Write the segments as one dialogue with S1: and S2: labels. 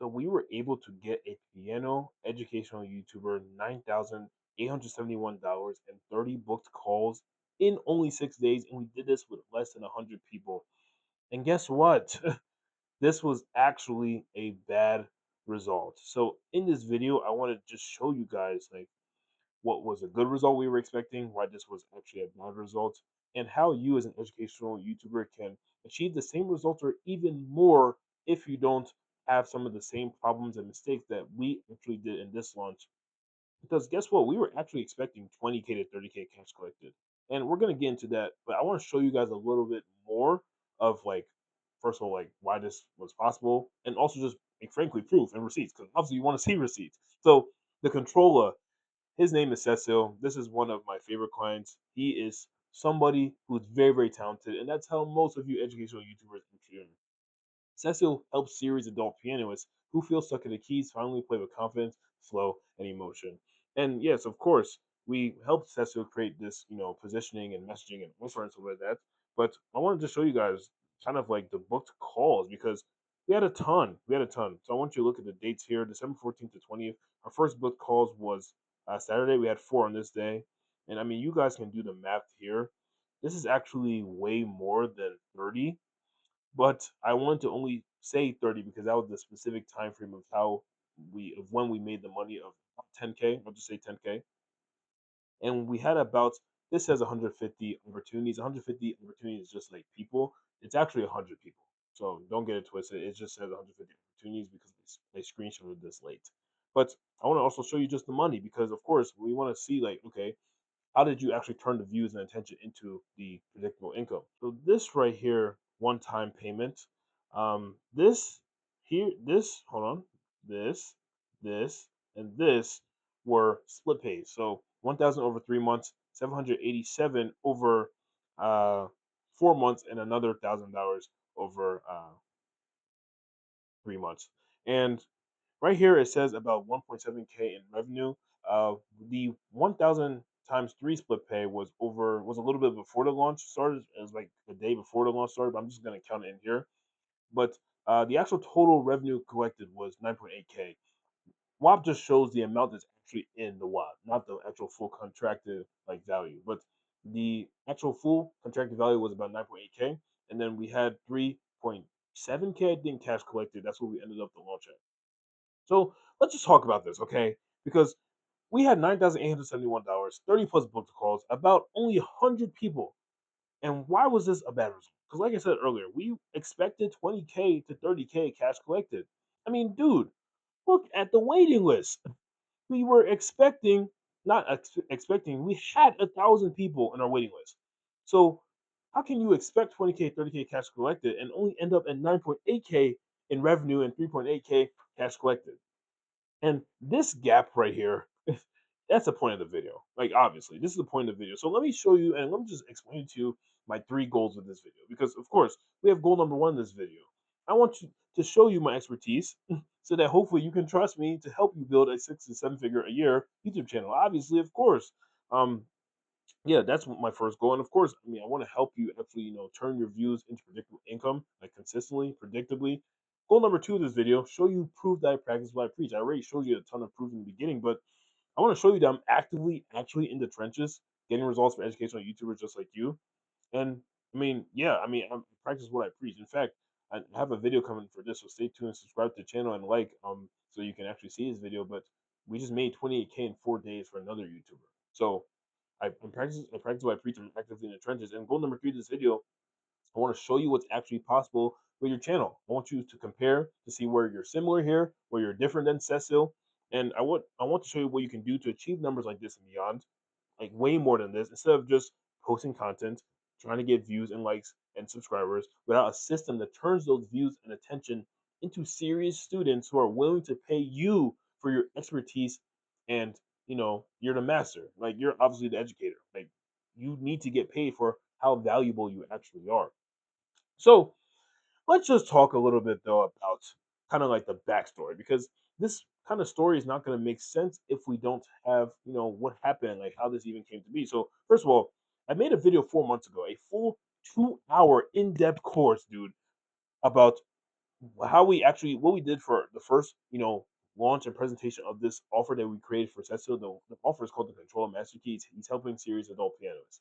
S1: So we were able to get a piano educational YouTuber $9,871 and 30 booked calls in only 6 days, and we did this with less than 100 people. And guess what? This was actually a bad result. So in this video, I want to just show you guys like what was a good result we were expecting, why this was actually a bad result, and how you as an educational YouTuber can achieve the same results or even more if you don't have some of the same problems and mistakes that we actually did in this launch. Because guess what? We were actually expecting 20K to 30K cash collected. And we're gonna get into that, but I want to show you guys a little bit more of like first of all, like why this was possible, and also just like, frankly proof and receipts, because obviously you want to see receipts. So the controller, his name is Cecil. This is one of my favorite clients. He is somebody who's very, very talented, and that's how most of you educational YouTubers actually are. Cecil helps series adult pianists who feel stuck in the keys finally play with confidence, flow, and emotion. And yes, of course, we helped Cecil create this, positioning and messaging and offer and stuff like that. But I wanted to show you guys kind of like the booked calls because we had a ton. We had a ton. So I want you to look at the dates here, December 14th to 20th. Our first booked calls was Saturday. We had 4 on this day. And I mean, you guys can do the math here. This is actually way more than 30, but I wanted to only say 30 because that was the specific time frame of when we made the money of 10K. I'll just say 10K. And we had about, this says 150 opportunities. 150 opportunities is just like people. It's actually 100 people. So don't get it twisted. It just says 150 opportunities because they screenshotted this late. But I want to also show you just the money because, of course, we want to see like, okay, how did you actually turn the views and attention into the predictable income? So this right here, one-time payment. This here, this, hold on, this, this, and this were split pays. So 1,000 over 3 months, 787 over 4 months, and another $1,000 over 3 months. And right here it says about 1.7K in revenue. The 1,000 times 3 split pay was a little bit before the launch started. It was like the day before the launch started, but I'm just gonna count it in here. But the actual total revenue collected was 9.8K. WAP just shows the amount that's actually in the WAP, not the actual full contracted like value. But the actual full contracted value was about 9.8K, and then we had 3.7K I think cash collected. That's what we ended up the launch at. So let's just talk about this, okay? Because we had $9,871, 30 plus booked calls, about only 100 people. And why was this a bad result? Because, like I said earlier, we expected 20K to 30K cash collected. I mean, dude, look at the waiting list. We were expecting, not expecting, we had 1,000 people in our waiting list. So, how can you expect 20K, 30K cash collected and only end up at 9.8K in revenue and 3.8K cash collected? And this gap right here, that's the point of the video. Like, obviously, this is the point of the video. So let me show you and let me just explain to you my 3 goals with this video. Because, of course, we have goal number 1 in this video. I want you to show you my expertise so that hopefully you can trust me to help you build a 6 to 7 figure a year YouTube channel. Obviously, of course. Um, yeah, that's my first goal. And of course, I mean, I want to help you actually, turn your views into predictable income, like consistently, predictably. Goal number 2 of this video, show you proof that I practice what I preach. I already showed you a ton of proof in the beginning, but I want to show you that I'm actively actually in the trenches, getting results for educational YouTubers just like you. And I mean, yeah, I mean, I practice what I preach. In fact, I have a video coming for this, so stay tuned and subscribe to the channel and so you can actually see this video. But we just made 28K in 4 days for another YouTuber. So I practice what I preach. I'm actively in the trenches. And goal number 3 of this video, I want to show you what's actually possible with your channel. I want you to compare to see where you're similar here, where you're different than Cecil, and I want to show you what you can do to achieve numbers like this and beyond, like way more than this, instead of just posting content, trying to get views and likes and subscribers without a system that turns those views and attention into serious students who are willing to pay you for your expertise. And you're the master, like you're obviously the educator, like you need to get paid for how valuable you actually are. So let's just talk a little bit though about kind of like the backstory, because this kind of story is not going to make sense if we don't have what happened, like how this even came to be. So first of all, I made a video 4 months ago, a full 2-hour in-depth course, dude, about how we actually what we did for the first, launch and presentation of this offer that we created for Cecil. The offer is called the Controller Master Key. He's helping serious adult pianists.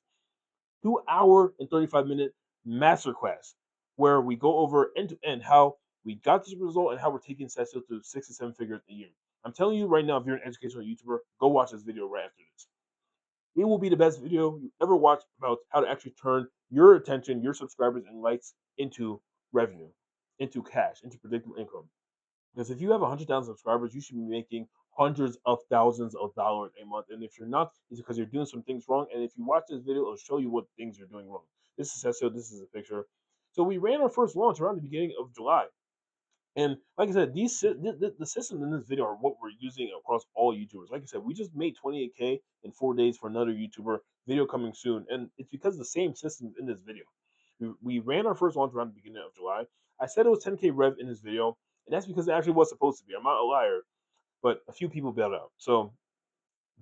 S1: 2 hour and 35-minute masterclass where we go over end to end how we got this result and how we're taking Cecil to 6 to 7 figures a year. I'm telling you right now, if you're an educational YouTuber, go watch this video right after this. It will be the best video you ever watched about how to actually turn your attention, your subscribers, and likes into revenue, into cash, into predictable income. Because if you have 100,000 subscribers, you should be making hundreds of thousands of dollars a month. And if you're not, it's because you're doing some things wrong. And if you watch this video, it'll show you what things you're doing wrong. This is SEO. This is a picture. So we ran our first launch around the beginning of July. And like I said, the systems in this video are what we're using across all YouTubers. Like I said, we just made 28K in 4 days for another YouTuber. Video coming soon, and it's because of the same systems in this video. We ran our first launch around the beginning of July. I said it was 10K rev in this video, and that's because it actually was supposed to be. I'm not a liar, but a few people bailed out. So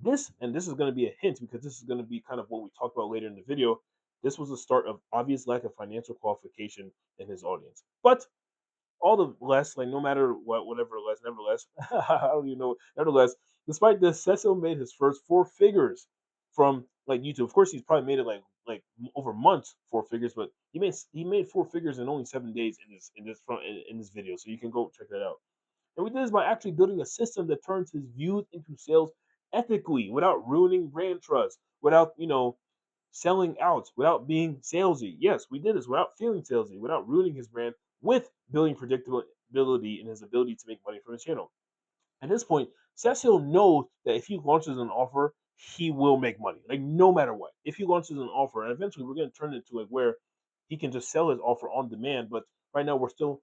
S1: this is going to be a hint because this is going to be kind of what we talk about later in the video. This was the start of obvious lack of financial qualification in his audience, but all the less, like no matter what, whatever less, nevertheless, I don't even know. Nevertheless, despite this, Cecil made his first 4 figures from like YouTube. Of course, he's probably made it over months 4 figures, but he made 4 figures in only 7 days in this video. So you can go check that out. And we did this by actually building a system that turns his views into sales ethically, without ruining brand trust, without selling out, without being salesy. Yes, we did this without feeling salesy, without ruining his brand, with building predictability in his ability to make money from his channel. At this point, Cecil knows that if he launches an offer, he will make money. Like no matter what. If he launches an offer, and eventually we're gonna turn it into like where he can just sell his offer on demand. But right now we're still,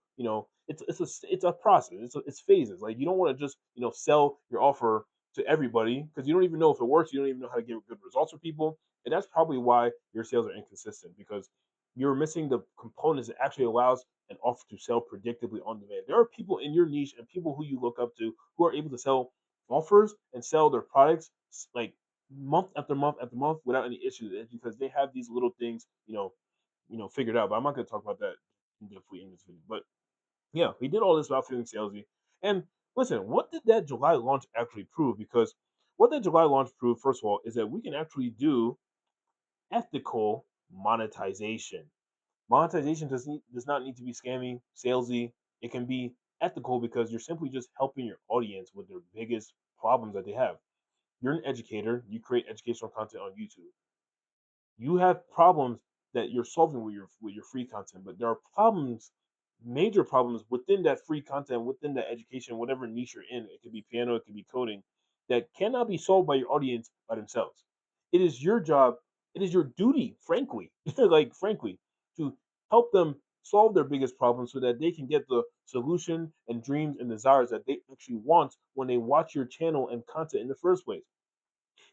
S1: it's a process. It's phases. Like you don't want to just sell your offer to everybody because you don't even know if it works. You don't even know how to get good results for people, and that's probably why your sales are inconsistent because you're missing the components that actually allows an offer to sell predictably on demand. There are people in your niche and people who you look up to who are able to sell offers and sell their products like month after month after month without any issues. It's because they have these little things, figured out. But I'm not going to talk about that in depthly in this video. But yeah, we did all this without feeling salesy. And listen, what did that July launch actually prove? Because what that July launch proved, first of all, is that we can actually do ethical monetization. Monetization does not need to be scammy, salesy. It can be ethical because you're simply just helping your audience with their biggest problems that they have. You're an educator, you create educational content on YouTube. You have problems that you're solving with your free content, but there are problems, major problems within that free content, within that education, whatever niche you're in. It could be piano, it could be coding, that cannot be solved by your audience by themselves. It is your job, it is your duty, frankly, frankly, to help them solve their biggest problems so that they can get the solution and dreams and desires that they actually want when they watch your channel and content in the first place.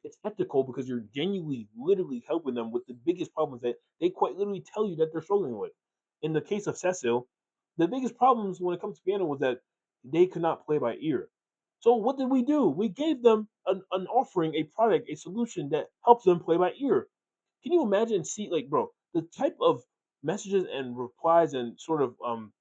S1: It's ethical because you're genuinely, literally helping them with the biggest problems that they quite literally tell you that they're struggling with. In the case of Cecil, the biggest problems when it comes to piano was that they could not play by ear. So what did we do? We gave them an offering, a product, a solution that helps them play by ear. Can you imagine? See, like, bro, the type of messages and replies and sort of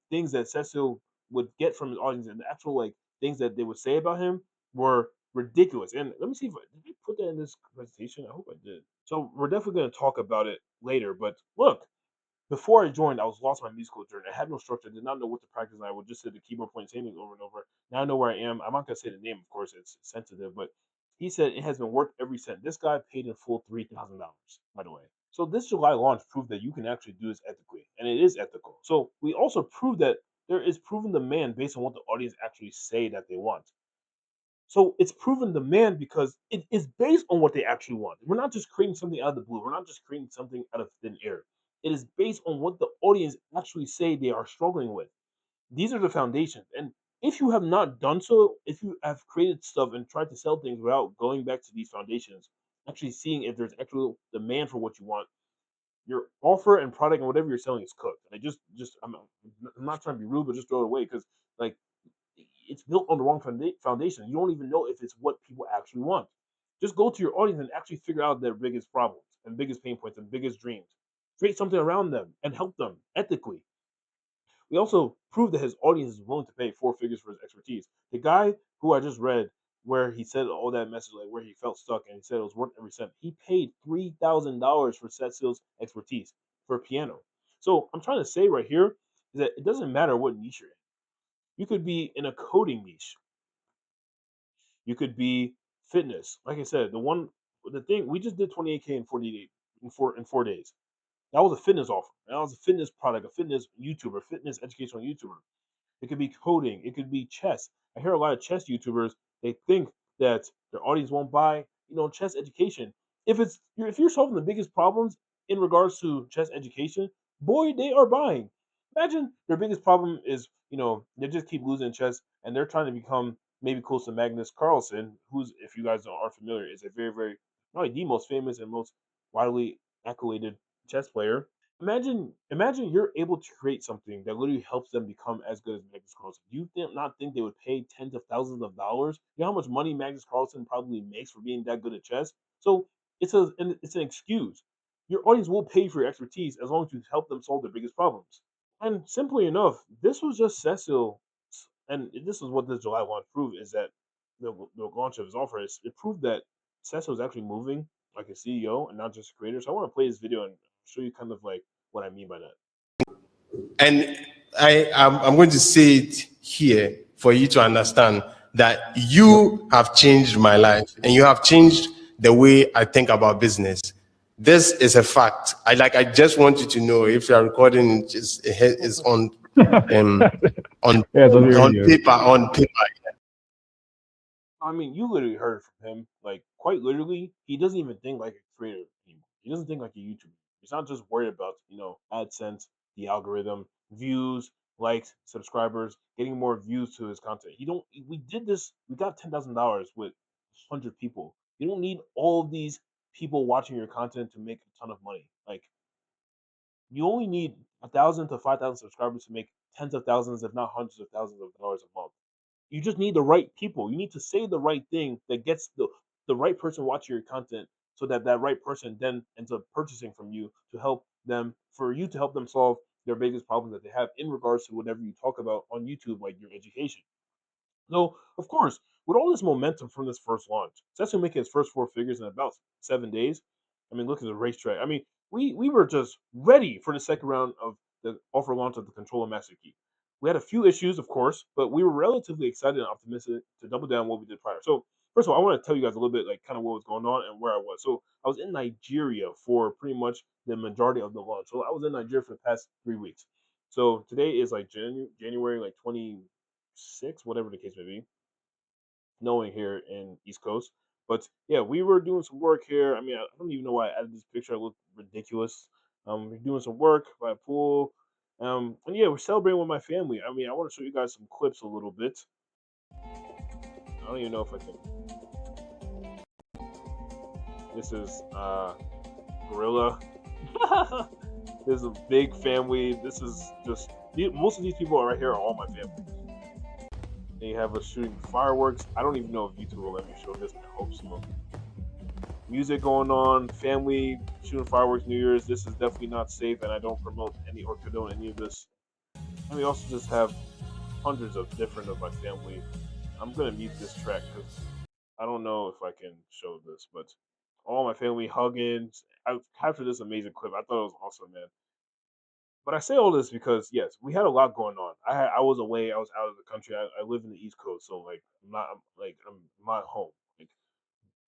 S1: things that Cecil would get from his audience and the actual like things that they would say about him were ridiculous. And let me see if did I put that in this presentation. I hope I did. So we're definitely going to talk about it later. But look, before I joined, I was lost in my musical journey. I had no structure. I did not know what to practice. And I would just hit the keyboard point, same thing over and over. Now I know where I am. I'm not gonna say the name, of course, it's sensitive, but he said it has been worth every cent. This guy paid in full $3,000, by the way. So this July launch proved that you can actually do this ethically, and it is ethical. So we also proved that there is proven demand based on what the audience actually say that they want. So it's proven demand because it is based on what they actually want. We're not just creating something out of the blue. We're not just creating something out of thin air. It is based on what the audience actually say they are struggling with. These are the foundations. And if you have not done so, if you have created stuff and tried to sell things without going back to these foundations, actually seeing if there's actual demand for what you want, your offer and product and whatever you're selling is cooked. And I I'm not trying to be rude, but just throw it away because like it's built on the wrong foundation. You don't even know if it's what people actually want. Just go to your audience and actually figure out their biggest problems and biggest pain points and biggest dreams. Create something around them and help them ethically. We also proved that his audience is willing to pay four figures for his expertise. The guy who I just read where he said all that message, like where he felt stuck and he said it was worth every cent. He paid $3,000 for Setsu's expertise for piano. So I'm trying to say right here is that it doesn't matter what niche you're in. You could be in a coding niche. You could be fitness. Like I said, the thing we just did 28K in 48 in 4 days. That was a fitness offer. That was a fitness product, a fitness YouTuber, fitness educational YouTuber. It could be coding. It could be chess. I hear a lot of chess YouTubers. They think that their audience won't buy, chess education. If you're solving the biggest problems in regards to chess education, boy, they are buying. Imagine their biggest problem is, they just keep losing chess and they're trying to become maybe close to Magnus Carlsen, who's, if you guys aren't familiar, is a very, very probably the most famous and most widely accoladed chess player. Imagine you're able to create something that literally helps them become as good as Magnus Carlsen. Do you not think they would pay tens of thousands of dollars? You know how much money Magnus Carlsen probably makes for being that good at chess? So it's an excuse. Your audience will pay for your expertise as long as you help them solve their biggest problems. And simply enough, this was just Cecil, and this is what this July launch proved is that the launch of his offer is it proved that Cecil is actually moving like a CEO and not just a creator. So I want to play this video and show you kind of like what I mean by that.
S2: And I'm going to say it here for you to understand that you have changed my life and you have changed the way I think about business. This is a fact. I just want you to know if you are recording, it's um on
S3: Yeah, it's on the
S2: on
S3: radio.
S2: paper on paper.
S1: I mean, you literally heard it from him. Like, quite literally, he doesn't even think like a creator anymore. He doesn't think like a YouTuber. He's not just worried about, AdSense, the algorithm, views, likes, subscribers, getting more views to his content. He don't. We did this. We got $10,000 with 100 people. You don't need all of these people watching your content to make a ton of money. Like, you only need 1,000 to 5,000 subscribers to make tens of thousands, if not hundreds of thousands of dollars a month. You just need the right people. You need to say the right thing that gets the right person watching your content, so that that right person then ends up purchasing from you to help them for you to help them solve their biggest problems that they have in regards to whatever you talk about on YouTube, like your education. So, of course, with all this momentum from this first launch, Setsu making his first four figures in about 7 days. I mean, look at the racetrack. I mean, we were just ready for the second round of the offer launch of the Controller Master Key. We had a few issues, of course, but we were relatively excited and optimistic to double down what we did prior. So, first of all, I want to tell you guys a little bit, like, kind of what was going on and where I was. So, I was in Nigeria for pretty much the majority of the launch. So, I was in Nigeria for the past 3 weeks. So, today is like January, like 26, whatever the case may be, snowing here in East Coast. But yeah, we were doing some work here. I mean, I don't even know why I added this picture. I look ridiculous. We're doing some work by a pool. And yeah, we're celebrating with my family. I mean, I want to show you guys some clips a little bit. I don't even know if I can. This is Gorilla. This is a big family. This is just most of these people are right here are all my family. And you have us shooting fireworks. I don't even know if YouTube will let me show this. I hope so. Music going on, family shooting fireworks, New Year's. This is definitely not safe, and I don't promote any or condone any of this. And we also just have hundreds of different of my family. I'm gonna mute this track because I don't know if I can show this, but all my family hugging. I captured this amazing clip. I thought it was awesome, man. But I say all this because yes, we had a lot going on. I was away. I was out of the country. I live in the East Coast, so like I'm not home. Like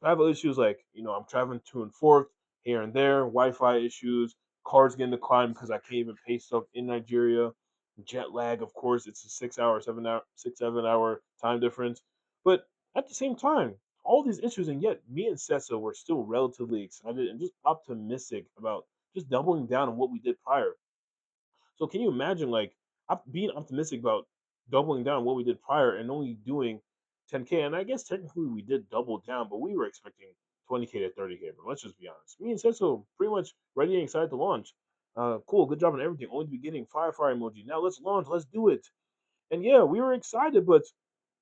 S1: travel issues, like I'm traveling to and forth here and there. Wi-Fi issues, cars getting declined because I can't even pay stuff in Nigeria. Jet lag, of course, it's a 6 hour, 7 hour, 6 7 hour time difference. But at the same time, all these issues, and yet me and Sessa were still relatively excited and just optimistic about just doubling down on what we did prior. So can you imagine like being optimistic about doubling down what we did prior and only doing 10K? And I guess technically we did double down, but we were expecting 20K to 30K. But let's just be honest. Me and Setso pretty much ready and excited to launch. Cool, good job on everything. Only the beginning, fire emoji. Now let's launch. Let's do it. And yeah, we were excited, but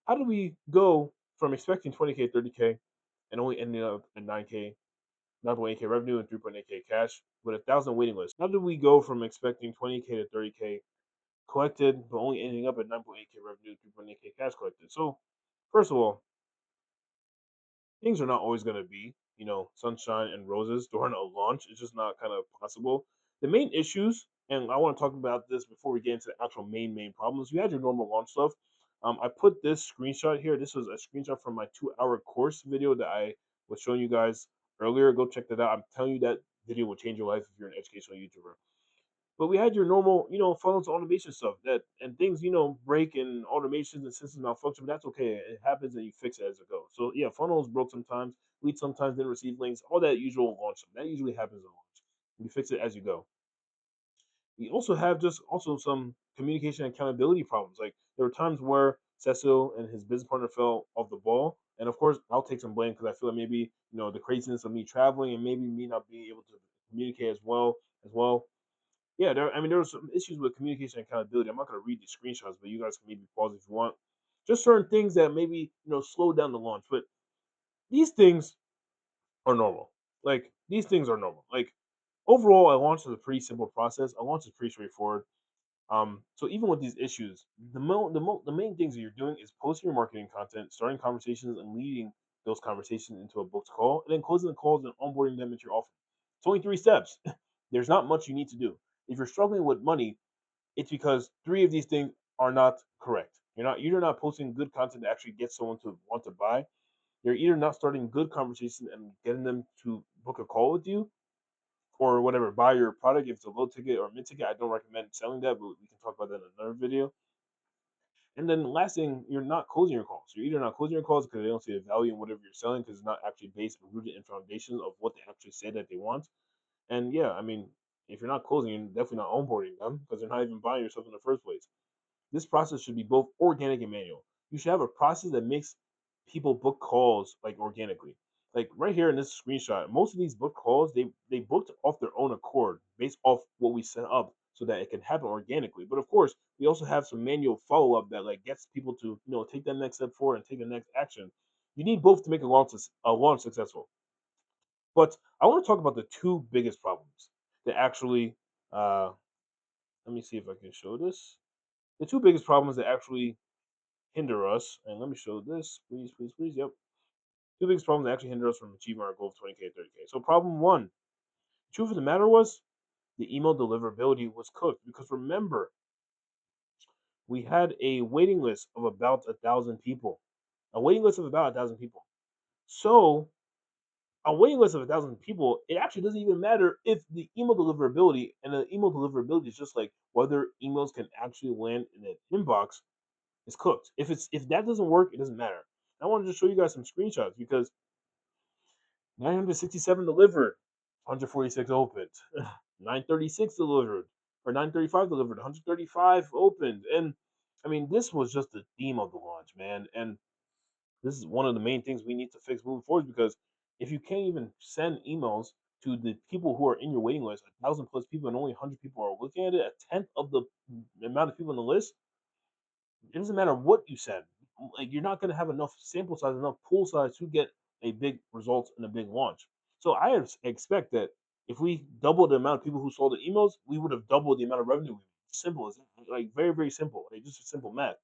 S1: how did we go from expecting 20K, 30K, and only ending up at 9K, 9.8K revenue and 3.8K cash with 1,000 waiting lists? How did we go from expecting 20K to 30K collected, but only ending up at 9.8K revenue, 3.8K cash collected. So, first of all, things are not always going to be, sunshine and roses during a launch. It's just not kind of possible. The main issues, and I want to talk about this before we get into the actual main problems. You had your normal launch stuff. I put this screenshot here. This was a screenshot from my 2-hour course video that I was showing you guys earlier. Go check that out. I'm telling you that video will change your life if you're an educational YouTuber. But we had your normal, funnels automation stuff that and things, break and automations and systems malfunction, but that's okay. It happens and you fix it as it goes. So yeah, funnels broke sometimes. We sometimes didn't receive links. All that usual launch stuff. That usually happens at launch. You fix it as you go. We also have just also some communication and accountability problems. Like there were times where Cecil and his business partner fell off the ball. And of course, I'll take some blame because I feel like maybe, the craziness of me traveling and maybe me not being able to communicate as well. Yeah, there were some issues with communication and accountability. I'm not going to read these screenshots, but you guys can maybe pause if you want. Just certain things that maybe slow down the launch, but these things are normal. Like these things are normal. Like overall, a launch is a pretty simple process. A launch is pretty straightforward. So even with these issues, the main things that you're doing is posting your marketing content, starting conversations, and leading those conversations into a booked call, and then closing the calls and onboarding them into your offer. It's only 3 steps. There's not much you need to do. If you're struggling with money, it's because 3 of these things are not correct. You're not posting good content that actually gets someone to want to buy. You're either not starting good conversations and getting them to book a call with you, or whatever, buy your product if it's a low ticket or mid ticket. I don't recommend selling that, but we can talk about that in another video. And then the last thing, you're not closing your calls. You're either not closing your calls because they don't see the value in whatever you're selling because it's not actually based and rooted in foundations of what they actually say that they want. And yeah, I mean, if you're not closing, you're definitely not onboarding them because they're not even buying your stuff in the first place. This process should be both organic and manual. You should have a process that makes people book calls like organically. Like right here in this screenshot, most of these book calls they booked off their own accord based off what we set up so that it can happen organically. But of course, we also have some manual follow up that like gets people to take that next step forward and take the next action. You need both to make a launch successful. But I want to talk about the two biggest problems that actually let me see if I can show this. The two biggest problems that actually hinder us, and let me show this, please, please, please. Yep. Two biggest problems that actually hinder us from achieving our goal of 20K, 30K. So problem one, truth of the matter was the email deliverability was cooked because remember, we had a waiting list of about 1,000 people. A waiting list of about 1,000 people. So a waiting list of 1,000 people, it actually doesn't even matter if the email deliverability, and the email deliverability is just like whether emails can actually land in an inbox is cooked. If that doesn't work, it doesn't matter. I wanted to show you guys some screenshots because 967 delivered, 146 opened, 936 delivered, or 935 delivered, 135 opened, and I mean this was just the theme of the launch, man. And this is one of the main things we need to fix moving forward because if you can't even send emails to the people who are in your waiting list, 1,000 plus people, and only 100 people are looking at it, a tenth of the amount of people on the list, it doesn't matter what you send. Like you're not going to have enough sample size, enough pool size to get a big result and a big launch. So I expect that if we double the amount of people who saw the emails, we would have doubled the amount of revenue. Simple as that. Like very very simple. Like just a simple math.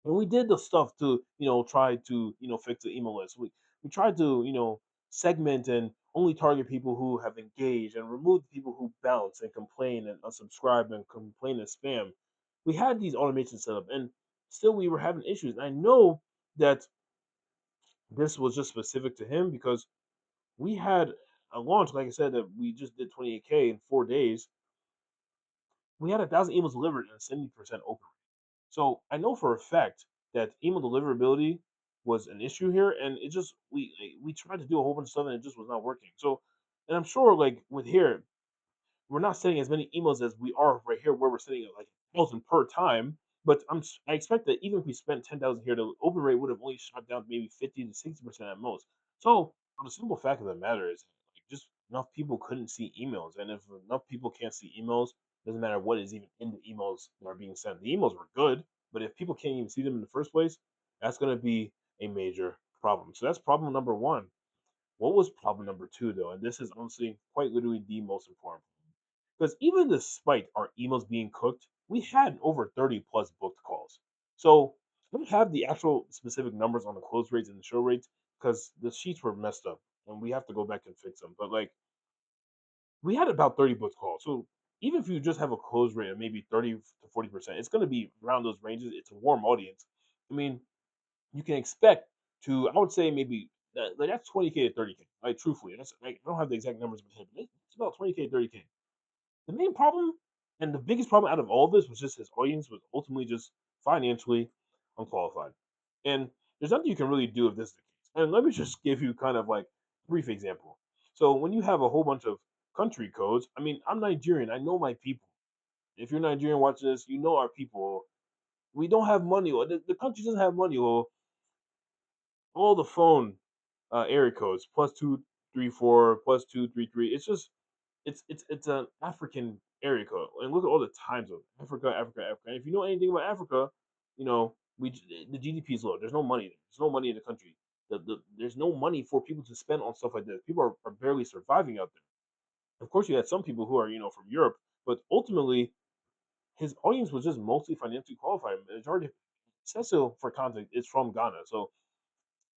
S1: And we did the stuff to try to fix the email list. We tried to segment and only target people who have engaged and remove the people who bounce and complain and unsubscribe and complain and spam. We had these automations set up, and still we were having issues. And I know that this was just specific to him because we had a launch, like I said, that we just did 28K in 4 days. We had 1,000 emails delivered and 70% open. So I know for a fact that email deliverability was an issue here, and it just we tried to do a whole bunch of stuff and it just was not working. So, and I'm sure like with here, we're not sending as many emails as we are right here, where we're sending like 1,000 per time. But I expect that even if we spent 10,000 here, the open rate would have only shot down to maybe 50 to 60% at most. So the simple fact of the matter is, like, just enough people couldn't see emails, and if enough people can't see emails, doesn't matter what is even in the emails that are being sent. The emails were good, but if people can't even see them in the first place, that's going to be a major problem. So that's problem number one. What was problem number two, though? And this is honestly quite literally the most important. Because even despite our emails being cooked, we had over 30 plus booked calls. So I don't have the actual specific numbers on the close rates and the show rates because the sheets were messed up and we have to go back and fix them. But like we had about 30 booked calls. So even if you just have a close rate of maybe 30 to 40%, it's going to be around those ranges. It's a warm audience. I mean, you can expect to, I would say maybe like that's 20K to 30K. Like truthfully, that's like I don't have the exact numbers in my head, but it's about 20K to 30K. The main problem and the biggest problem out of all this was just his audience was ultimately just financially unqualified. And there's nothing you can really do if this is the case. And let me just give you kind of like a brief example. So when you have a whole bunch of country codes, I mean, I'm Nigerian. I know my people. If you're Nigerian watching this, you know our people. We don't have money, or the country doesn't have money, or all the phone area codes +234 +233. It's just it's an African area code, and look at all the time zones: Africa, Africa, Africa. And if you know anything about Africa, you know the GDP is low. There's no money. There's no money in the country. There's no money for people to spend on stuff like this. People are barely surviving out there. Of course, you had some people who are from Europe, but ultimately his audience was just mostly financially qualified. Majority, Cecil, for context, is from Ghana, so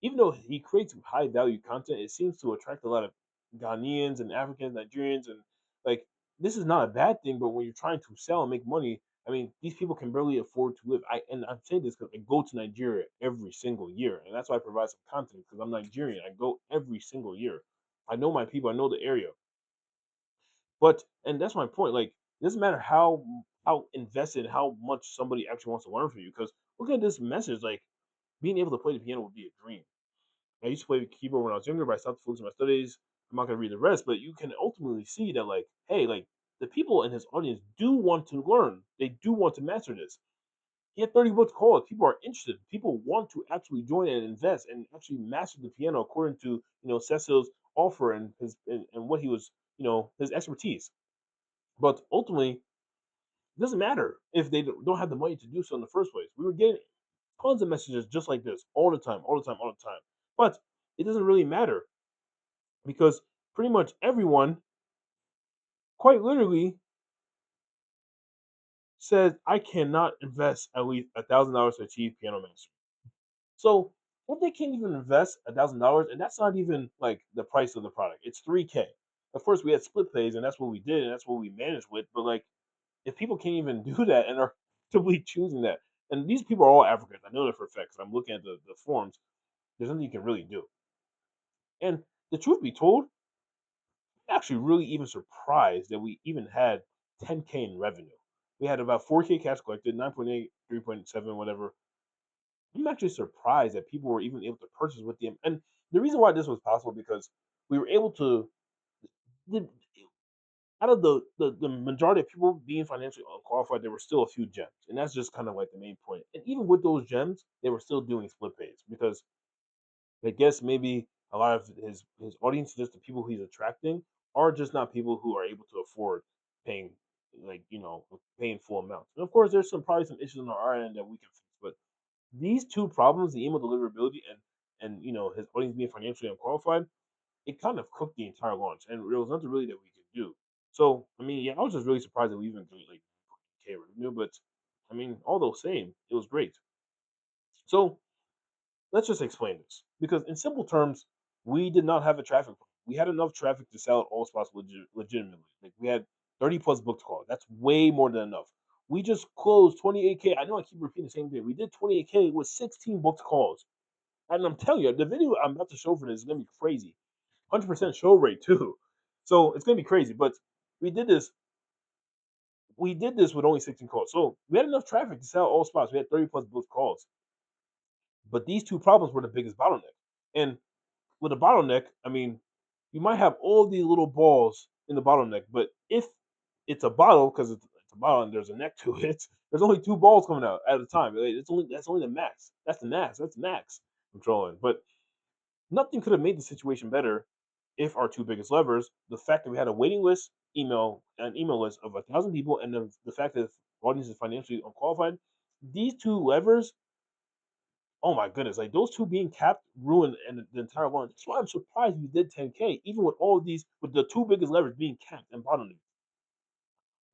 S1: even though he creates high value content, it seems to attract a lot of Ghanaians and Africans, Nigerians, and like this is not a bad thing. But when you're trying to sell and make money, I mean, these people can barely afford to live. I'm saying this because I go to Nigeria every single year, and that's why I provide some content because I'm Nigerian. I go every single year. I know my people. I know the area. But and that's my point. Like, it doesn't matter how invested, how much somebody actually wants to learn from you. Because look at this message. Like, being able to play the piano would be a dream. I used to play the keyboard when I was younger, but I stopped focusing on my studies. I'm not gonna read the rest, but you can ultimately see that, like, hey, like the people in his audience do want to learn. They do want to master this. He had 30 books called. People are interested. People want to actually join and invest and actually master the piano according to Cecil's offer and and what he was his expertise. But ultimately, it doesn't matter if they don't have the money to do so in the first place. We were getting tons of messages just like this all the time, all the time, all the time. But it doesn't really matter because pretty much everyone quite literally said I cannot invest at least $1,000 to achieve piano mastery. So if they can't even invest $1,000, and that's not even like the price of the product, it's 3K. Of course, we had split pays, and that's what we did, and that's what we managed with. But like, if people can't even do that and are actively choosing that, and these people are all Africans, I know that for a fact. Because I'm looking at the forms. There's nothing you can really do. And the truth be told, actually really even surprised that we even had 10K in revenue. We had about 4K cash collected, 9.8, 3.7, whatever. I'm actually surprised that people were even able to purchase with them. And the reason why this was possible because we were able to, the, out of the majority of people being financially unqualified, there were still a few gems. And that's just kind of like the main point. And even with those gems, they were still doing split pays because I guess maybe a lot of his audience, just the people he's attracting, are just not people who are able to afford paying paying full amounts. And of course, there's probably some issues on our end that we can fix. But these two problems, the email deliverability and his audience being financially unqualified, it kind of cooked the entire launch, and there was nothing really that we could do. So I mean, yeah, I was just really surprised that we even got like K revenue, but I mean, all those same, it was great. So let's just explain this because in simple terms, we did not have a traffic problem. We had enough traffic to sell at all spots legitimately. Like we had 30 plus booked calls. That's way more than enough. We just closed 28K. I know I keep repeating the same thing. We did 28K with 16 booked calls. And I'm telling you, the video I'm about to show for this is gonna be crazy. 100% show rate too. So it's gonna be crazy. But we did this. We did this with only 16 calls. So we had enough traffic to sell all spots. We had 30 plus booked calls. But these two problems were the biggest bottleneck. And with a bottleneck, I mean, you might have all these little balls in the bottleneck, but if it's a bottle, because it's a bottle and there's a neck to it, there's only two balls coming out at a time. That's only the max. That's the max. That's max controlling. But nothing could have made the situation better if our two biggest levers, the fact that we had a waiting list, an email list of 1,000 people, and the fact that the audience is financially unqualified, these two levers, oh my goodness, like those two being capped ruined and the entire launch. That's why I'm surprised we did 10K, even with all of these, with the two biggest levers being capped and bottlenecked.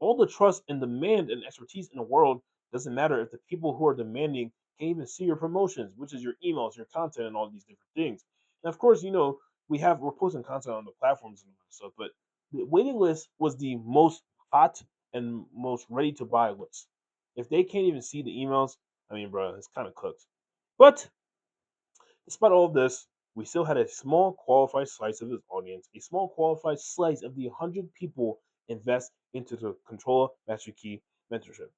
S1: All the trust and demand and expertise in the world doesn't matter if the people who are demanding can't even see your promotions, which is your emails, your content, and all these different things. And of course, we're posting content on the platforms and all that stuff, but the waiting list was the most hot and most ready to buy list. If they can't even see the emails, I mean, bro, it's kind of cooked. But despite all of this, we still had a small qualified slice of his audience, a small qualified slice of the 100 people invest into the Controller Master Key mentorship.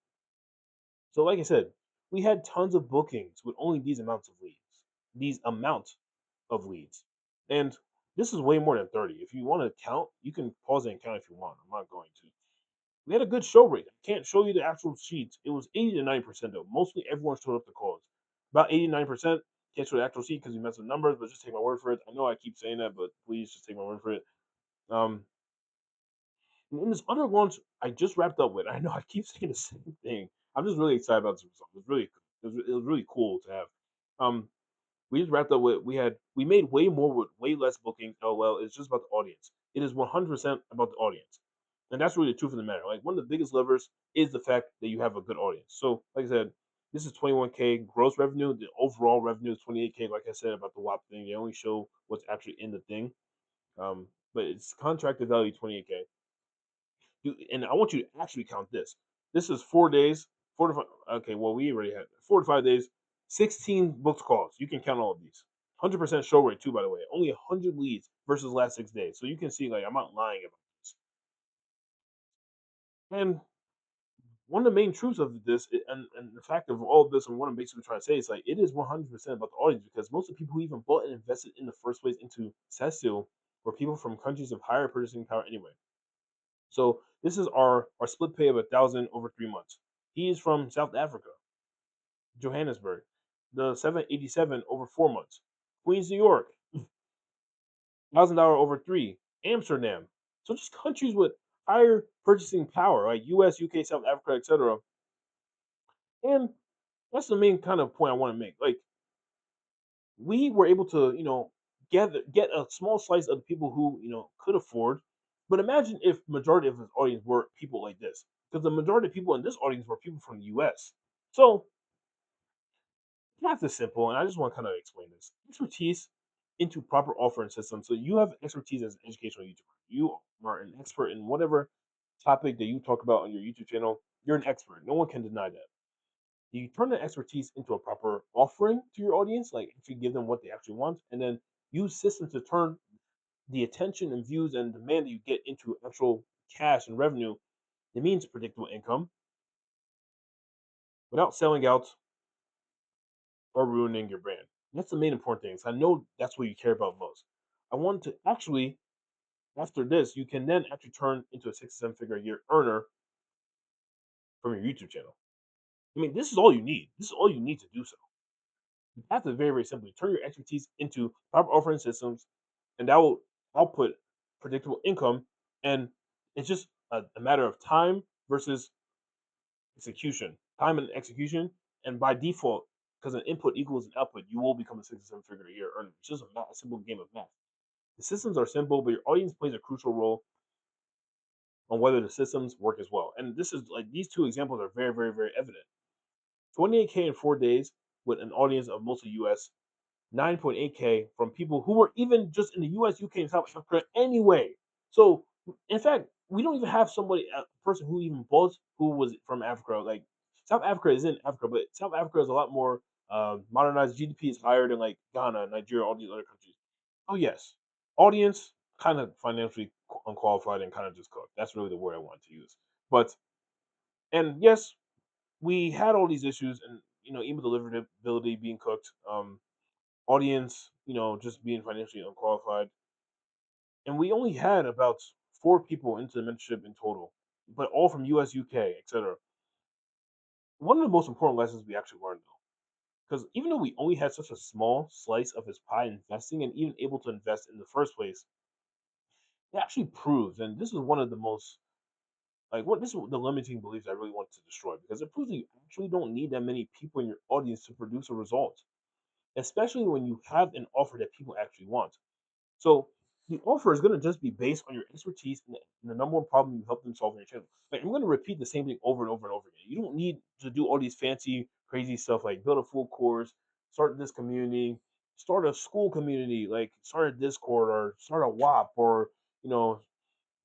S1: So, like I said, we had tons of bookings with only these amounts of leads. These amount of leads. And this is way more than 30. If you want to count, you can pause it and count if you want. I'm not going to. We had a good show rate. I can't show you the actual sheets. It was 80 to 90% though. Mostly everyone showed up to calls. About 89%. Can't show the actual sheet because we messed with numbers, but just take my word for it. I know I keep saying that, but please just take my word for it. Um, and in this other launch I just wrapped up with, I know I keep saying the same thing. I'm just really excited about this result. It was really cool to have. Um, we just wrapped up with we made way more with way less bookings. LOL. It's just about the audience. It is 100% about the audience, and that's really the truth of the matter. Like one of the biggest levers is the fact that you have a good audience. So, like I said, this is 21K gross revenue. The overall revenue is 28K. Like I said about the WAP thing, they only show what's actually in the thing. But it's contracted value 28K. And I want you to actually count this. This is 4 days, 4 to 5. Okay, well, we already had 4 to 5 days, 16 booked calls. You can count all of these. 100% show rate, too, by the way. Only 100 leads versus last 6 days. So you can see, like, I'm not lying about this. And one of the main truths of this, and the fact of all of this, and what I'm basically trying to say is, like, it is 100% about the audience because most of the people who even bought and invested in the first place into Cecil were people from countries of higher purchasing power anyway. So this is our split pay of 1,000 over 3 months. He is from South Africa, Johannesburg. The 787 over 4 months. Queens, New York, $1,000 over three. Amsterdam. So just countries with higher purchasing power, like U.S., UK, South Africa, etc. And that's the main kind of point I want to make. Like we were able to, get a small slice of the people who, could afford. But imagine if majority of his audience were people like this, because the majority of people in this audience were people from the U.S. So that's this simple, and I just want to kind of explain this expertise into proper offering systems. So you have expertise as an educational YouTuber. You are an expert in whatever topic that you talk about on your YouTube channel. You're an expert. No one can deny that. You turn the expertise into a proper offering to your audience, like if you give them what they actually want, and then use systems to turn the attention and views and demand that you get into actual cash and revenue. It means predictable income without selling out or ruining your brand. That's the main important thing. So I know that's what you care about most. I want to actually, after this, you can then actually turn into a 6 to 7 figure a year earner from your YouTube channel. I mean, this is all you need. This is all you need to do so. You have to very, very simply turn your expertise into proper offering systems, and that will output predictable income. And it's just a matter of time versus execution, time and execution. And by default, because an input equals an output, you will become a 6 to 7 figure a year earner. It's just a simple game of math. The systems are simple, but your audience plays a crucial role on whether the systems work as well. And this is like these two examples are very, very, very evident. 28K in 4 days with an audience of mostly US, 9.8K from people who were even just in the US, UK, and South Africa anyway. So, in fact, we don't even have a person who even bought who was from Africa. Like, South Africa is in Africa, but South Africa is a lot more modernized. GDP is higher than like Ghana, Nigeria, all these other countries. Oh, yes. Audience, kind of financially unqualified and kind of just cooked. That's really the word I wanted to use. But, and yes, we had all these issues and, email deliverability being cooked. Audience, just being financially unqualified. And we only had about 4 people into the mentorship in total, but all from US, UK, etc. One of the most important lessons we actually learned though, because even though we only had such a small slice of his pie investing and even able to invest in the first place, it actually proves, and this is one of the most this is the limiting beliefs I really want to destroy because it proves that you actually don't need that many people in your audience to produce a result, especially when you have an offer that people actually want. So the offer is going to just be based on your expertise and the number one problem you help them solve in your channel. Like, I'm going to repeat the same thing over and over and over again. You don't need to do all these fancy, crazy stuff like build a full course, start this community, start a school community, like start a Discord or start a WAP or you know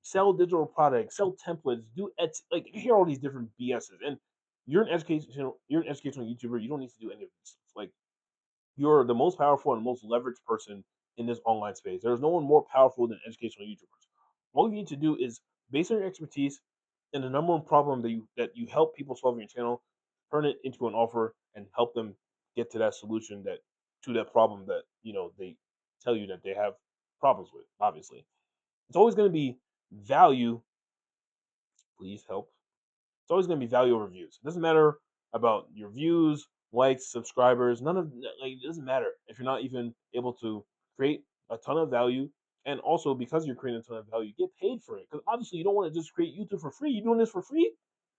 S1: sell digital products, sell templates, do Etsy. Like you hear all these different BSs, and you're an educational YouTuber. You don't need to do any of this. Like you're the most powerful and most leveraged person in this online space. There's no one more powerful than educational YouTubers. All you need to do is based on your expertise and the number one problem that you help people solve in your channel, turn it into an offer and help them get to that solution that to that problem that they tell you that they have problems with. Obviously, it's always going to be value. Please help. It's always going to be value over views. It doesn't matter about your views, likes, subscribers. None of like it doesn't matter if you're not even able to create a ton of value. And also because you're creating a ton of value, you get paid for it. Because obviously you don't want to just create YouTube for free. You doing this for free,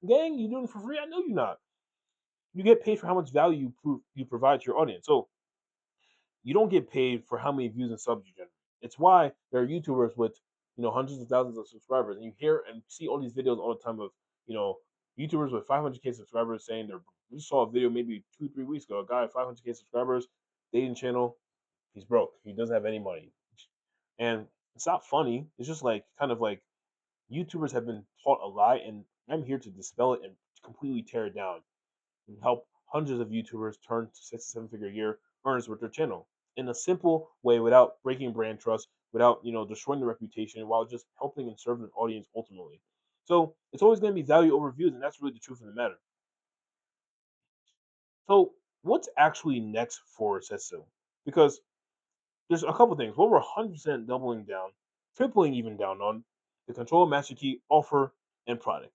S1: gang? You doing it for free? I know you're not. You get paid for how much value you provide to your audience. So you don't get paid for how many views and subs you generate. It's why there are YouTubers with hundreds of thousands of subscribers, and you hear and see all these videos all the time of you know YouTubers with 500K subscribers saying they're. We saw a video maybe 2 3 weeks ago. A guy with 500K subscribers, dating channel. He's broke. He doesn't have any money, and it's not funny. It's just like kind of like YouTubers have been taught a lie, and I'm here to dispel it and completely tear it down and help hundreds of YouTubers turn to 6 to 7 figure a year earners with their channel in a simple way without breaking brand trust, without destroying the reputation, while just helping and serving an audience ultimately. So it's always going to be value over views, and that's really the truth of the matter. So what's actually next for Setsu? Because there's a couple things. What we're 100% doubling down, tripling even down on the Control Master Key offer and product.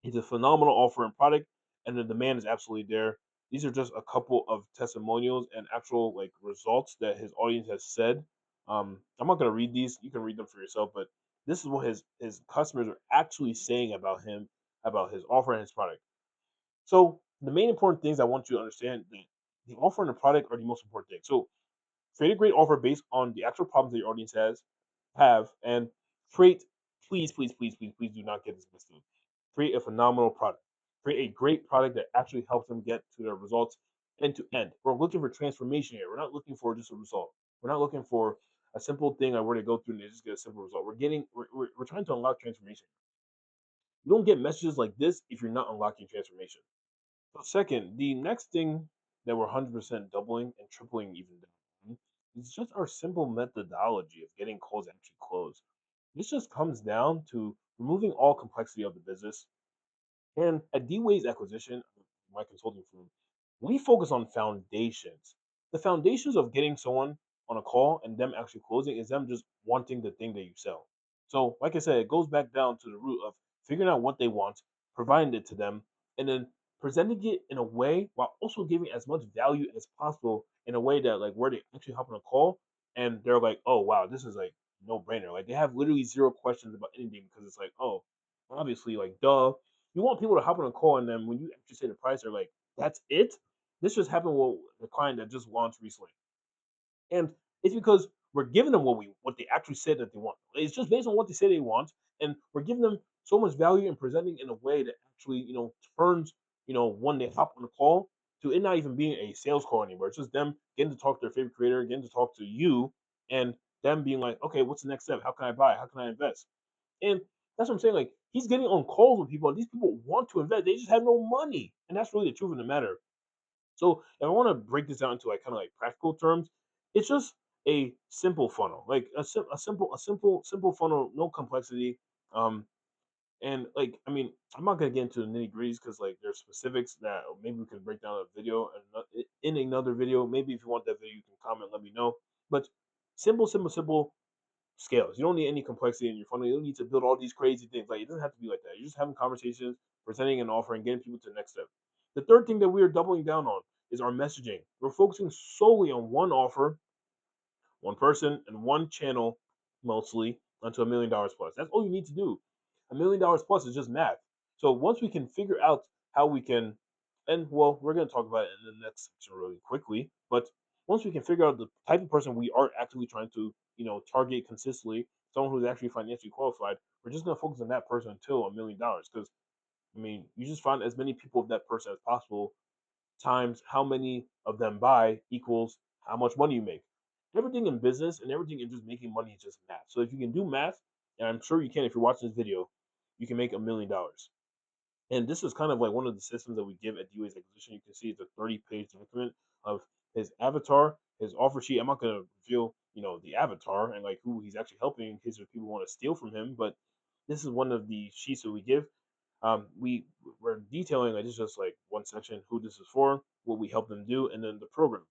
S1: It's a phenomenal offer and product, and the demand is absolutely there. These are just a couple of testimonials and actual like results that his audience has said. I'm not gonna read these; you can read them for yourself. But this is what his customers are actually saying about him, about his offer and his product. So the main important things I want you to understand that the offer and the product are the most important thing. So create a great offer based on the actual problems that your audience have, and create. Please, please, please, please, please do not get this mistake. Create a phenomenal product. Create a great product that actually helps them get to their results end to end. We're looking for transformation here. We're not looking for just a result. We're not looking for a simple thing I were to go through and just get a simple result. We're trying to unlock transformation. You don't get messages like this if you're not unlocking transformation. So second, the next thing that we're 100% doubling and tripling even down is just our simple methodology of getting calls actually closed. This just comes down to removing all complexity of the business. And at D-Ways Acquisition, my consulting firm, we focus on foundations. The foundations of getting someone on a call and them actually closing is them just wanting the thing that you sell. So, like I said, it goes back down to the root of figuring out what they want, providing it to them, and then presenting it in a way while also giving as much value as possible in a way that like where they actually hop on a call and they're like, oh wow, this is like no brainer. Like they have literally zero questions about anything because it's like, oh, obviously, like duh. You want people to hop on a call and then when you actually say the price, they're like, that's it? This just happened with the client that just launched recently. And it's because we're giving them what they actually said that they want. It's just based on what they say they want, and we're giving them so much value and presenting in a way that actually, turns, when they hop on the call to it not even being a sales call anymore. It's just them getting to talk to their favorite creator, getting to talk to you, and them being like, okay, what's the next step? How can I buy? How can I invest? And that's what I'm saying. Like he's getting on calls with people, and these people want to invest. They just have no money, and that's really the truth of the matter. So if I want to break this down into like kind of like practical terms, it's just a simple funnel, like simple funnel, no complexity. Um, and like I mean, I'm not gonna get into the nitty gritties because like there's specifics that maybe we can break down a video and in another video. Maybe if you want that video, you can comment, let me know. But simple scales. You don't need any complexity in your funnel. You don't need to build all these crazy things. Like it doesn't have to be like that. You're just having conversations, presenting an offer, and getting people to the next step. The third thing that we are doubling down on is our messaging. We're focusing solely on one offer, one person, and one channel, mostly onto $1 million plus. That's all you need to do. $1 million plus is just math. So once we can figure out how we can, and well, we're going to talk about it in the next section really quickly, but once we can figure out the type of person we are actively trying to, target consistently, someone who's actually financially qualified, we're just gonna focus on that person until $1 million. Because I mean, you just find as many people of that person as possible times how many of them buy equals how much money you make. Everything in business and everything in just making money is just math. So if you can do math, and I'm sure you can if you're watching this video, you can make $1 million. And this is kind of like one of the systems that we give at D-Wade's acquisition. You can see it's a 30-page document of his avatar, his offer sheet. I'm not going to reveal, the avatar and like who he's actually helping in case if people want to steal from him. But this is one of the sheets that we give. We're detailing like this is just like one section, who this is for, what we help them do, and then the program.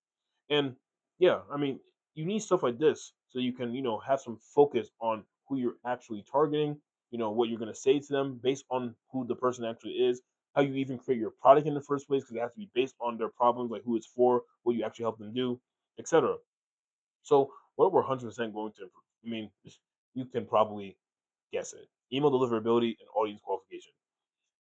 S1: And yeah, I mean, you need stuff like this so you can, have some focus on who you're actually targeting, what you're going to say to them based on who the person actually is, how you even create your product in the first place, because it has to be based on their problems, like who it's for, what you actually help them do, etc. So, what we're 100% going to improve, I mean, you can probably guess it: email deliverability and audience qualification.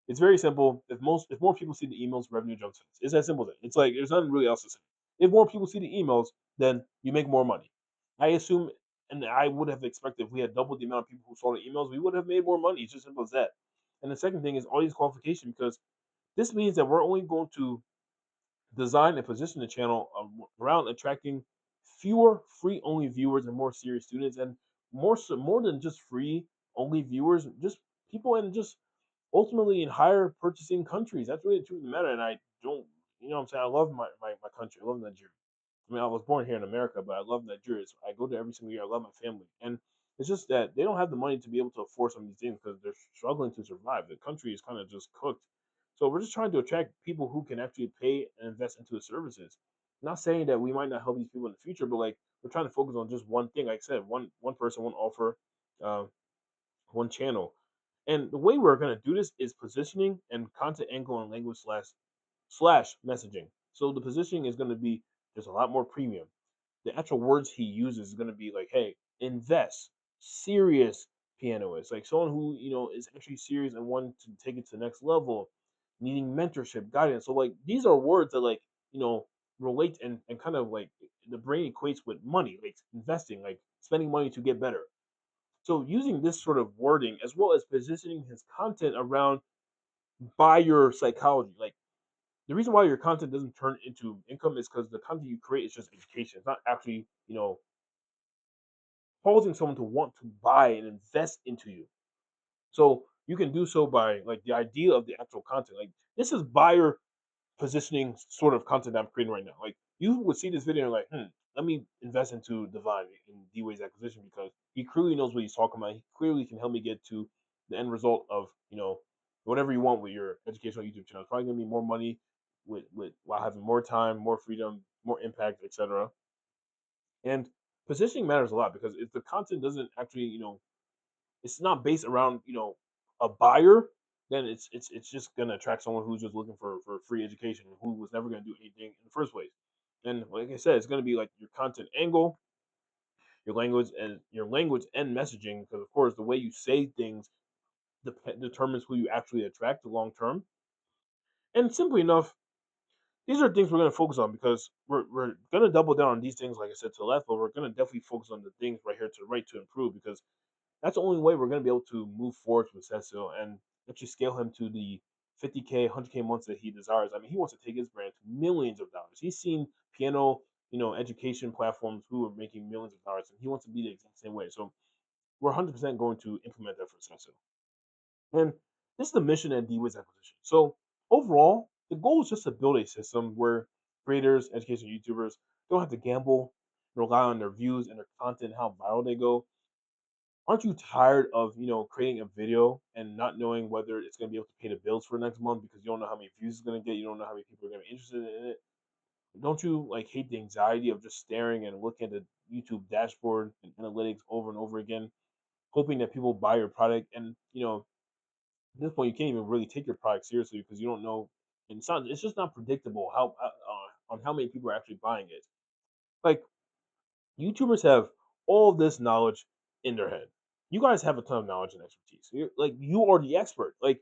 S1: It's very simple. If more people see the emails, revenue jumps. It's that simple thing. It's like there's nothing really else to say. If more people see the emails, then you make more money. I assume, and I would have expected if we had doubled the amount of people who saw the emails, we would have made more money. It's just simple as that. And the second thing is audience qualification, because this means that we're only going to design and position the channel around attracting fewer free only viewers and more serious students, and more than just free only viewers, just people in just ultimately in higher purchasing countries. That's really the truth of the matter. And I don't, what I'm saying? I love my country. I love Nigeria. I mean, I was born here in America, but I love Nigeria. So I go there every single year. I love my family. And it's just that they don't have the money to be able to afford some of these things because they're struggling to survive. The country is kind of just cooked. So we're just trying to attract people who can actually pay and invest into the services. Not saying that we might not help these people in the future, but like we're trying to focus on just one thing. Like I said, one person, one offer, uh, one channel. And the way we're going to do this is positioning and content angle and language slash messaging. So the positioning is going to be just a lot more premium. The actual words he uses is going to be like, hey, invest, serious pianist, like someone who, is actually serious and want to take it to the next level, needing mentorship, guidance. So like these are words that like, relate and kind of like the brain equates with money, like investing, like spending money to get better. So using this sort of wording as well as positioning his content around buyer psychology, like the reason why your content doesn't turn into income is because the content you create is just education. It's not actually, causing someone to want to buy and invest into you. So you can do so by like the idea of the actual content. Like this is buyer positioning sort of content I'm creating right now. Like you would see this video and like, let me invest into Divine in D-Wade's acquisition because he clearly knows what he's talking about. He clearly can help me get to the end result of, whatever you want with your educational YouTube channel. It's probably gonna be more money with while having more time, more freedom, more impact, etc. And positioning matters a lot because if the content doesn't actually, it's not based around, a buyer, then it's just gonna attract someone who's just looking for free education and who was never gonna do anything in the first place. And like I said, it's gonna be like your content angle, your language and messaging, because of course the way you say things determines who you actually attract long term. And simply enough, these are things we're gonna focus on because we're gonna double down on these things, like I said to the left, but we're gonna definitely focus on the things right here to the right to improve because that's the only way we're going to be able to move forward with Cecil and actually scale him to the 50K, 100K months that he desires. I mean, he wants to take his brand to millions of dollars. He's seen piano, education platforms who are making millions of dollars, and he wants to be the exact same way. So we're 100% going to implement that for Cecil. And this is the mission at D-Wiz acquisition. So overall, the goal is just to build a system where creators, education YouTubers don't have to gamble, rely on their views and their content, how viral they go. Aren't you tired of, creating a video and not knowing whether it's going to be able to pay the bills for next month because you don't know how many views it's going to get, you don't know how many people are going to be interested in it? Don't you like hate the anxiety of just staring and looking at the YouTube dashboard and analytics over and over again, hoping that people buy your product? And at this point, you can't even really take your product seriously because you don't know, and it's just not predictable how on how many people are actually buying it. Like YouTubers have all this knowledge in their head. You guys have a ton of knowledge and expertise. You are the expert. Like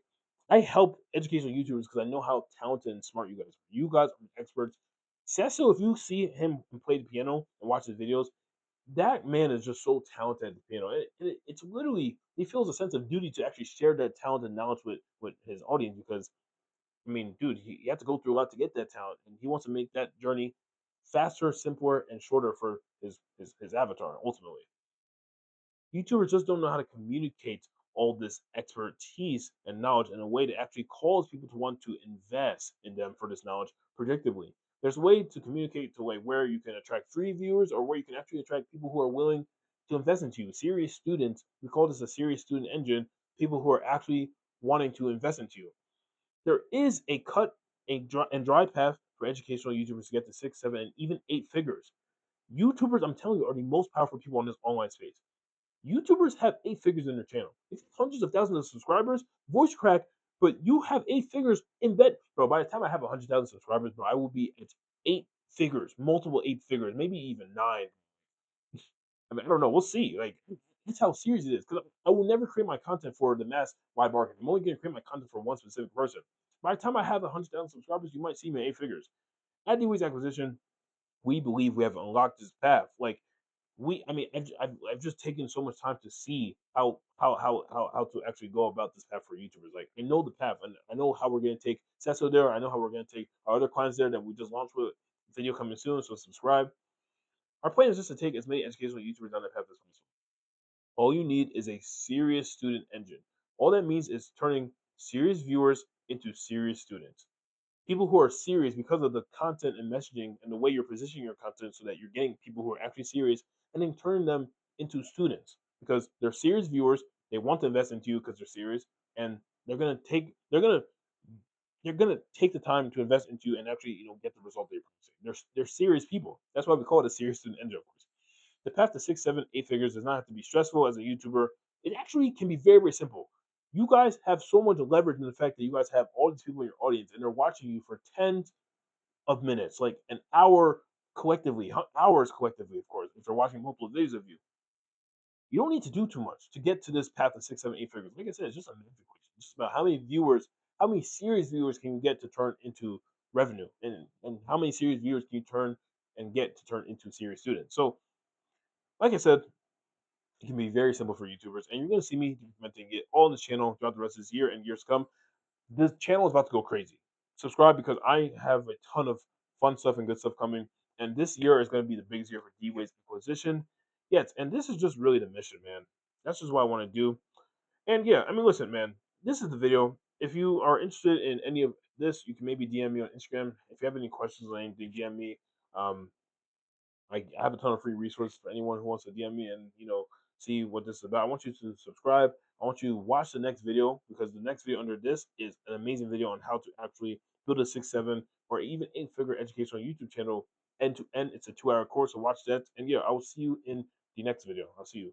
S1: I help educational YouTubers because I know how talented and smart you guys are. You guys are experts. Sesso, if you see him play the piano and watch his videos, that man is just so talented at the piano. It's literally he feels a sense of duty to actually share that talent and knowledge with his audience because I mean, dude, he had to go through a lot to get that talent, and he wants to make that journey faster, simpler, and shorter for his avatar ultimately. YouTubers just don't know how to communicate all this expertise and knowledge in a way that actually calls people to want to invest in them for this knowledge predictably. There's a way to communicate to like where you can attract free viewers or where you can actually attract people who are willing to invest into you. Serious students, we call this a serious student engine, people who are actually wanting to invest into you. There is a cut and dry path for educational YouTubers to get to six, seven, and even eight figures. YouTubers, I'm telling you, are the most powerful people on this online space. YouTubers have eight figures in their channel. If you have hundreds of thousands of subscribers, voice crack, but you have eight figures in bed. Bro, by the time I have 100,000 subscribers, bro, I will be at eight figures, multiple eight figures, maybe even nine. I mean, I don't know. We'll see. Like, that's how serious it is. Because I will never create my content for the mass wide market. I'm only going to create my content for one specific person. By the time I have 100,000 subscribers, you might see me at eight figures. At D-Ways Acquisition, we believe we have unlocked this path. Like, I mean, I've just taken so much time to see how to actually go about this path for YouTubers. Like, I know the path, and I know how we're going to take Sesso there. I know how we're going to take our other clients there that we just launched with. Video coming soon, so subscribe. Our plan is just to take as many educational YouTubers down that path as possible. All you need is a serious student engine. All that means is turning serious viewers into serious students. People who are serious because of the content and messaging and the way you're positioning your content so that you're getting people who are actually serious and then turning them into students because they're serious viewers. They want to invest into you because they're serious and they're gonna take the time to invest into you and actually get the result they're producing. They're serious people. That's why we call it a serious student engine, of course. The path to six, seven, eight figures does not have to be stressful as a YouTuber. It actually can be very, very simple. You guys have so much leverage in the fact that you guys have all these people in your audience and they're watching you for tens of minutes, like an hour collectively, hours collectively, of course, if they're watching multiple videos of you. You don't need to do too much to get to this path of six, seven, eight figures. Like I said, it's just a math equation. It's just about how many viewers, how many serious viewers can you get to turn into revenue, and how many serious viewers can you turn and get to turn into serious students. So, like I said, it can be very simple for YouTubers, and you're going to see me implementing it all on this channel throughout the rest of this year and years to come. This channel is about to go crazy. Subscribe because I have a ton of fun stuff and good stuff coming, and this year is going to be the biggest year for D-Ways acquisition. Yes, and this is just really the mission, man. That's just what I want to do. And yeah, I mean, listen, man, this is the video. If you are interested in any of this, you can maybe DM me on Instagram. If you have any questions or anything, DM me. Um, I have a ton of free resources for anyone who wants to DM me and see what this is about. I want you to subscribe. I want you to watch the next video because the next video under this is an amazing video on how to actually build a six, seven, or even eight-figure educational YouTube channel end to end. It's a 2-hour course, so watch that. And yeah, I will see you in the next video. I'll see you.